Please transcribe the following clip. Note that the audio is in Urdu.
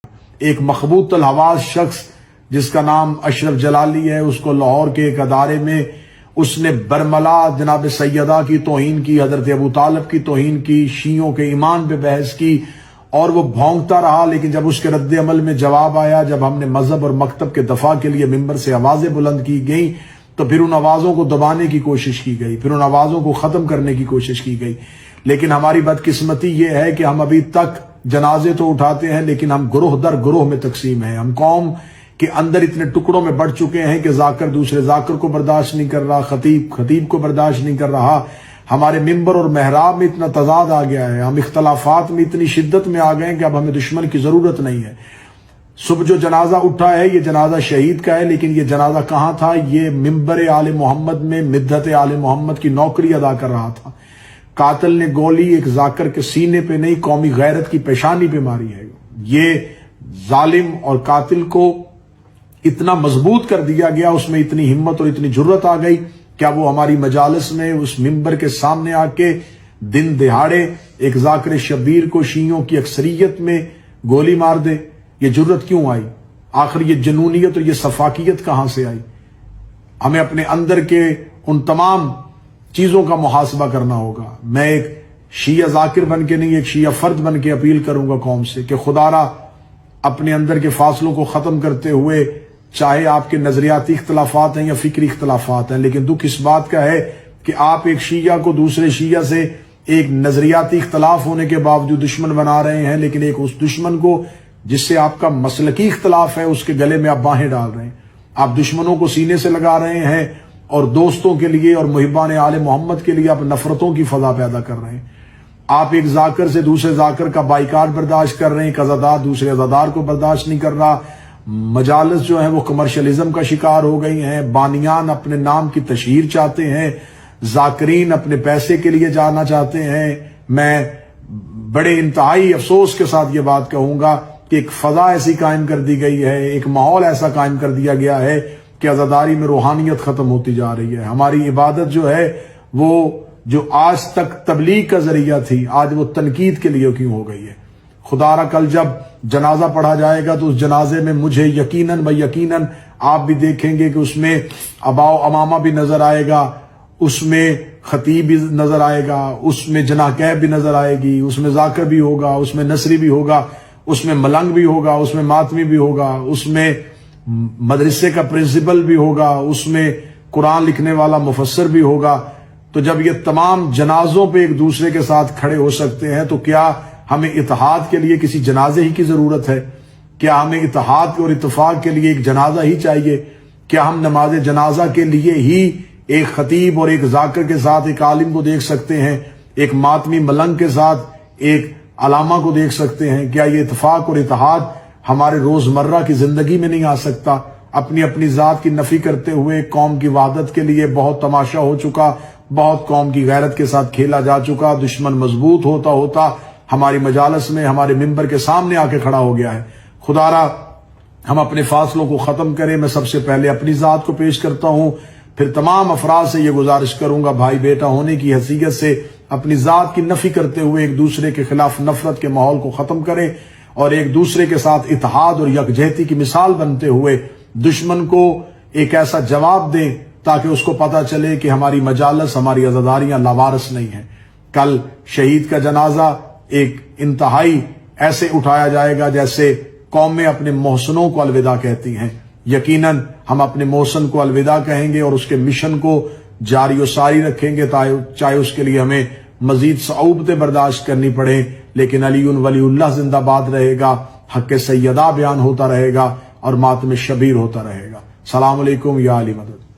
ایک مخبوط الحواس شخص جس کا نام اشرف جلالی ہے، اس کو لاہور کے ایک ادارے میں اس نے برملا جناب سیدہ کی توہین کی، حضرت ابو طالب کی توہین کی، شیعوں کے ایمان پہ بحث کی، اور وہ بھونکتا رہا۔ لیکن جب اس کے رد عمل میں جواب آیا، جب ہم نے مذہب اور مکتب کے دفاع کے لیے ممبر سے آوازیں بلند کی گئیں تو پھر ان آوازوں کو دبانے کی کوشش کی گئی، پھر ان آوازوں کو ختم کرنے کی کوشش کی گئی۔ لیکن ہماری بدقسمتی یہ ہے کہ ہم ابھی تک جنازے تو اٹھاتے ہیں لیکن ہم گروہ در گروہ میں تقسیم ہیں۔ ہم قوم کے اندر اتنے ٹکڑوں میں بڑھ چکے ہیں کہ ذاکر دوسرے ذاکر کو برداشت نہیں کر رہا، خطیب خطیب کو برداشت نہیں کر رہا۔ ہمارے ممبر اور محراب میں اتنا تضاد آ گیا ہے، ہم اختلافات میں اتنی شدت میں آ گئے ہیں کہ اب ہمیں دشمن کی ضرورت نہیں ہے۔ صبح جو جنازہ اٹھا ہے یہ جنازہ شہید کا ہے، لیکن یہ جنازہ کہاں تھا؟ یہ ممبر آل محمد میں مدحت آل محمد کی نوکری ادا کر رہا تھا۔ قاتل نے گولی ایک ذاکر کے سینے پہ نہیں، قومی غیرت کی پیشانی پہ ماری ہے۔ یہ ظالم اور قاتل کو اتنا مضبوط کر دیا گیا، اس میں اتنی ہمت اور اتنی جرت آ گئی، کیا وہ ہماری مجالس میں اس ممبر کے سامنے آ کے دن دہاڑے ایک ذاکر شبیر کو شیعوں کی اکثریت میں گولی مار دے؟ یہ جرت کیوں آئی؟ آخر یہ جنونیت اور یہ سفاکیت کہاں سے آئی؟ ہمیں اپنے اندر کے ان تمام چیزوں کا محاسبہ کرنا ہوگا۔ میں ایک شیعہ ذاکر بن کے نہیں، ایک شیعہ فرد بن کے اپیل کروں گا قوم سے کہ خدا را اپنے اندر کے فاصلوں کو ختم کرتے ہوئے، چاہے آپ کے نظریاتی اختلافات ہیں یا فکری اختلافات ہیں، لیکن دکھ اس بات کا ہے کہ آپ ایک شیعہ کو دوسرے شیعہ سے ایک نظریاتی اختلاف ہونے کے باوجود دشمن بنا رہے ہیں، لیکن ایک اس دشمن کو جس سے آپ کا مسلکی اختلاف ہے اس کے گلے میں آپ باہیں ڈال رہے ہیں۔ آپ دشمنوں کو سینے سے لگا رہے ہیں اور دوستوں کے لیے اور محبان آل محمد کے لیے آپ نفرتوں کی فضا پیدا کر رہے ہیں۔ آپ ایک ذاکر سے دوسرے ذاکر کا بائیکاٹ برداشت کر رہے ہیں، ایک عزادار دوسرے عزادار کو برداشت نہیں کر رہا۔ مجالس جو ہیں وہ کمرشلزم کا شکار ہو گئی ہیں، بانیان اپنے نام کی تشہیر چاہتے ہیں، ذاکرین اپنے پیسے کے لیے جانا چاہتے ہیں۔ میں بڑے انتہائی افسوس کے ساتھ یہ بات کہوں گا کہ ایک فضا ایسی قائم کر دی گئی ہے، ایک ماحول ایسا قائم کر دیا گیا ہے کہ عزاداری میں روحانیت ختم ہوتی جا رہی ہے۔ ہماری عبادت جو ہے وہ جو آج تک تبلیغ کا ذریعہ تھی، آج وہ تنقید کے لیے کیوں ہو گئی ہے؟ خدا را کل جب جنازہ پڑھا جائے گا تو اس جنازے میں مجھے یقیناً آپ بھی دیکھیں گے کہ اس میں ابا و امامہ بھی نظر آئے گا، اس میں خطیب بھی نظر آئے گا، اس میں جناح کیب بھی نظر آئے گی، اس میں ذاکر بھی ہوگا، اس میں نصری بھی ہوگا، اس میں ملنگ بھی ہوگا، اس میں ماتمی بھی ہوگا، اس میں مدرسے کا پرنسپل بھی ہوگا، اس میں قرآن لکھنے والا مفسر بھی ہوگا۔ تو جب یہ تمام جنازوں پہ ایک دوسرے کے ساتھ کھڑے ہو سکتے ہیں تو کیا ہمیں اتحاد کے لیے کسی جنازے ہی کی ضرورت ہے؟ کیا ہمیں اتحاد اور اتفاق کے لیے ایک جنازہ ہی چاہیے؟ کیا ہم نماز جنازہ کے لیے ہی ایک خطیب اور ایک ذاکر کے ساتھ ایک عالم کو دیکھ سکتے ہیں، ایک ماتمی ملنگ کے ساتھ ایک علامہ کو دیکھ سکتے ہیں؟ کیا یہ اتفاق اور اتحاد ہمارے روزمرہ کی زندگی میں نہیں آ سکتا؟ اپنی ذات کی نفی کرتے ہوئے قوم کی وحدت کے لیے بہت تماشا ہو چکا، بہت قوم کی غیرت کے ساتھ کھیلا جا چکا، دشمن مضبوط ہوتا ہوتا ہماری مجالس میں ہمارے ممبر کے سامنے آ کے کھڑا ہو گیا ہے۔ خدا را ہم اپنے فاصلوں کو ختم کریں۔ میں سب سے پہلے اپنی ذات کو پیش کرتا ہوں، پھر تمام افراد سے یہ گزارش کروں گا بھائی بیٹا ہونے کی حیثیت سے اپنی ذات کی نفی کرتے ہوئے ایک دوسرے کے خلاف نفرت کے ماحول کو ختم کریں اور ایک دوسرے کے ساتھ اتحاد اور یکجہتی کی مثال بنتے ہوئے دشمن کو ایک ایسا جواب دیں تاکہ اس کو پتا چلے کہ ہماری مجالس، ہماری عزاداریاں لاوارث نہیں ہیں۔ کل شہید کا جنازہ ایک انتہائی ایسے اٹھایا جائے گا جیسے قومیں اپنے محسنوں کو الوداع کہتی ہیں۔ یقیناً ہم اپنے محسن کو الوداع کہیں گے اور اس کے مشن کو جاری و ساری رکھیں گے، چاہے اس کے لیے ہمیں مزید صعوبتیں برداشت کرنی پڑیں، لیکن علی ولی اللہ زندہ باد رہے گا، حق سیدہ بیان ہوتا رہے گا اور ماتم شبیر ہوتا رہے گا۔ السلام علیکم یا علی مدد۔